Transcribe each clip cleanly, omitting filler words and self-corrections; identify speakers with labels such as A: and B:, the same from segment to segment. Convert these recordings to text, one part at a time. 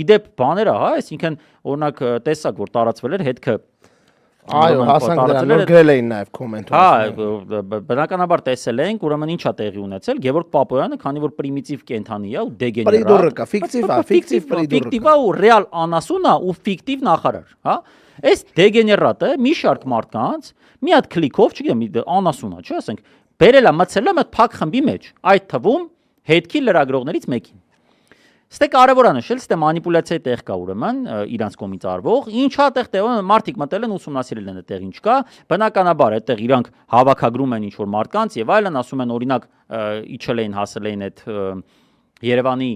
A: Իդեպ բաներ է, հա, այսինքն օրինակ տեսակ որ տարածվել էր հետքը
B: Այո, հասանք դրան, որ գրել էին նաև կոմենտում։
A: Հա, բնականաբար տեսել ենք, ուրեմն ինչա տեղի ունեցել, Գևորգ Պապոյանը, քանի որ պրիմիտիվ կենթանի է ու դեգեներատ, ֆիկտիվ է ու ռեալ անասուն է ու ֆիկտիվ նախարար, հա։ Այս դեգեներատը մի շարք մարդկանց մի հատ քլիկով, չգիտեմ, անասուն է, չէ՞, ասենք, բերել է մցել է մի փակ խմբի մեջ, այդ թվում հետքի լրագրողներից մեկին։ Ստե կարևոր է նշել, ստե մանիպուլյացիայի տեղ կա ուրեմն իրանց կողմից արվող, ինչա տեղ տեղում մարդիկ մտել են ուսումնասիրել են այդտեղ ինչ կա, բնականաբար այդտեղ իրանք հավաքագրում են ինչ որ մարդկանց եւ այլն, ասում են օրինակ իջել էին հասել էին այդ Երևանի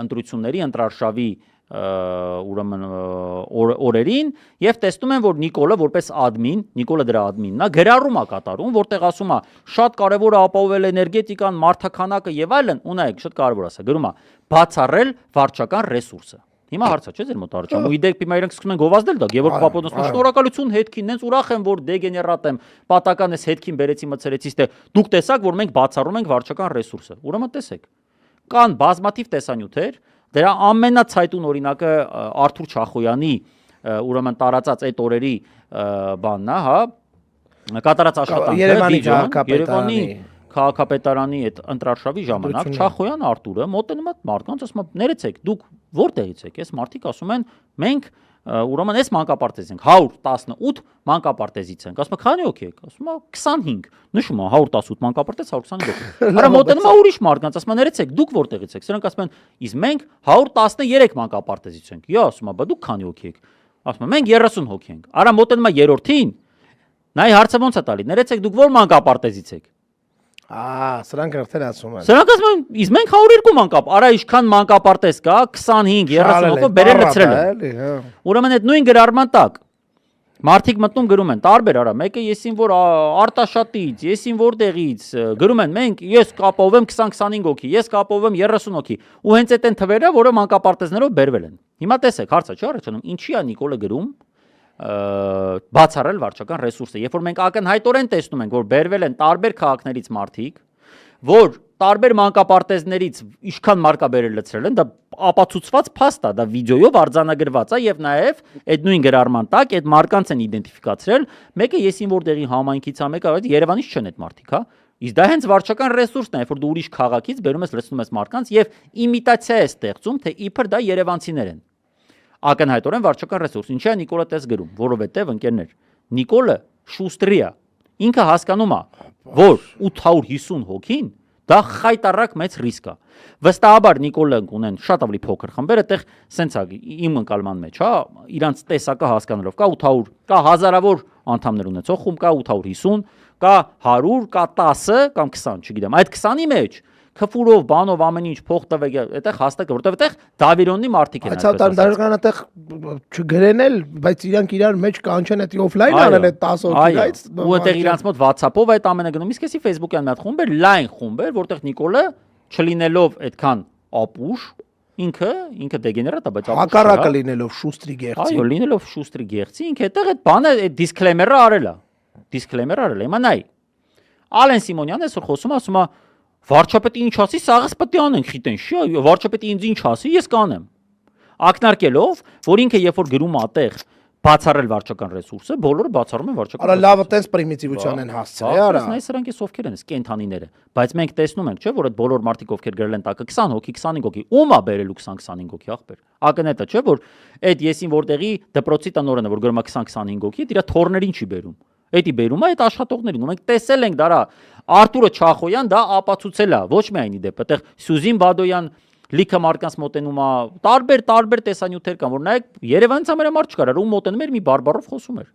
A: ընտրությունների ընտրարշավի ուրեմն օրերին եւ տեսնում են որ Նիկոլը որպես ադմին, Նիկոլը դրա ադմինն է, գրառում է կատարում, որտեղ ասում է շատ կարեւոր է ապահովել էներգետիկան, մարդաքանակը եւ այլն, ու նայեք, շատ կարեւոր է սա, գրում է բացառել վարչական ռեսուրսը։ Հիմա հարցա չէ ձեր մոտ առաջանում, ու իդեպ հիմա իրանք սկսում են գովազդել դա, Գևորգ Պապոյանը ասում է շնորհակալություն հետքին, նենց ուրախ եմ որ դեգեներատ եմ, պատական էս հետքին բերեցի մցրեցի, ստե դուք տեսաք որ մենք բացառում ենք վարչական ռեսուրսը։ Ուրեմն տեսեք, կան բազմաթիվ տեսանյութեր, դրա ամենացայտուն օրինակը Արթուր Չախոյանի ուրեմն տարածած այդ օրերի բանն է, հա, կատարած աշխատանքը Երևանի քաղաքապետարանի այդ ընտրարշավի ժամանակ Չախոյան Արտուրը մոտենում է մարդկանց ասում է ներեցեք դուք որտեղից եք, այս մարդիկ ասում են մենք ուրեմն այս մանկապարտեզից ենք 118 մանկապարտեզից ենք, ասում է քանի հոգի եք, ասում է 25, նշում է 118 մանկապարտեզ 125 հոգի։ Արա մոտենում է ուրիշ մարդկանց, ասում է ներեցեք դուք որտեղից եք, սրանք ասում են իսկ մենք 113 մանկապարտեզից ենք։ Յո, ասում է բա դուք քանի հոգի եք, ասում է մենք 30 հոգի ենք։ Արա մոտենում է երրորդին, նայ հարցը ոնց է տալի, ներեցեք դուք ո՞ր մանկապարտեզից եք։
B: Սրանք արդեն ասում են։
A: Սրանք ասում են, իսկ մենք 102 մանկապ, արա ինչքան մանկապարտեզ կա, 25, 30 հոգով բերել լցրել են։ Ուրեմն այդ նույն գրառման տակ մարդիկ մտնում գրում են, տարբեր արա, մեկը եսին որ Արտաշատից, եսին որտեղից, գրում են, մենք ես կապովեմ 20-25 հոգի, ես կապովեմ 30 հոգի, ու հենց այդ են թվերը, որը մանկապարտեզներով բերվել են։ Հիմա տեսեք, հարցը չի առաջանում, ինչի է Նիկոլը գրում բացառել վարչական ռեսուրսը, երբ որ մենք ակնհայտորեն տեսնում ենք, որ բերվել են տարբեր քաղաքներից մարդիկ, որ տարբեր մանկապարտեզներից ինչքան մարկա բերել լցրել են, դա ապացուցված փաստ է, դա վիդեոյով արձանագրված է եւ նաեւ այդ նույն գրառման տակ այդ մարկանց են իդենտիֆիկացրել, մեկը եսին որտեղի համայնքից է, մեկը Երևանից չեն այդ մարդիկ, հա։ Իսկ դա հենց վարչական ռեսուրսն է, երբ որ դու ուրիշ քաղաքից բերում ես լցնում ես մարկանց եւ իմիտացիա ես ստեղծում, թե իբր դա երևանցիներ են։ Ակնհայտորեն վարչական ռեսուրս։ Ինչի է Նիկոլը տես գրում, որովհետև ընկերներ, Նիկոլը շուստրի է։ Ինքը հասկանում է, որ 850 հոգին դա խայտարակ մեծ ռիսկ է։ Վստահաբար Նիկոլը ունեն շատ ավելի փոքր խմբեր, այդտեղ սենց է իմ ընկալման մեջ, հա, իրանց տեսակը հասկանալով, կա 800, կա հազարավոր անդամներ ունեցող խումբ, կա 850, կա 100, կա 10 կամ 20, չգիտեմ։ Այդ 20-ի մեջ քֆուրով, բանով ամեն ինչ փող տվեք, այդտեղ հաստատ, որտեղ այդտեղ Դավիրոնի մարդիկ են
B: այդպես։ Այդ դարական այդտեղ չգրեն էլ, բայց իրանք իրար մեջ կանչեն այդ օֆլայն անել այդ 10 հոգիից։
A: Ու այդտեղ իրանց մոտ WhatsApp-ով այդ ամենը գնում։ Իսկ էսի Facebook-յան մի հատ խումբ էր, լայն խումբ էր, որտեղ Նիկոլը չլինելով այդքան ապուշ, ինքը դեգեներատ է, բայց ապուշ։
B: Հակառակը լինելով շուստրի գեղցի։
A: Այո, լինելով շուստրի գեղցի, ինքը այդտեղ այդ բանը, այդ դիսկլեյմերը արել է։ Դիսկլեյմերը արել է։ Հիմա նայ։ Ալեն Սիմոնյանը այսօր խոսում է, ասում է վարչապետի ինչ ասի, սաղս պետք է անենք, խիտեն, շի, վարչապետի ինձ ինչ ասի, ես կանեմ։ Ակնարկելով, որ ինքը երբ որ գրում ատեղ բացառել վարչական ռեսուրսը, բոլորը բացառում են վարչական։
B: Արա լավը տես պրիմիտիվության են հասցրել, արա։
A: Այս սրանք էս ովքեր են, կենթանիները, բայց մենք տեսնում ենք, չէ, որ այդ բոլոր մարդիկ ովքեր գրել են տակը 20 հոգի, 25 հոգի, ում է բերելու 20-25 հոգի ախպեր։ Ակնհայտը չէ, որ այդ եսին որտեղի դպրոցի տնօրենը, որ գրում է 20-25 հոգի, իր թորներին չի բերում։ Էդի բերում է այդ աշխատողներին, ու մենք տեսել ենք դարա Արտուրը Չախոյան դա ապացուցել է, ոչ միայն իդեպ, այդտեղ Սյուզին Բադոյան լիքը մարդկանց մոտենում է, տարբեր տեսանյութեր կան, որ նայեք Երևանից ամենամարդ չկար, ում մոտենում էր մի բարբառով խոսում էր։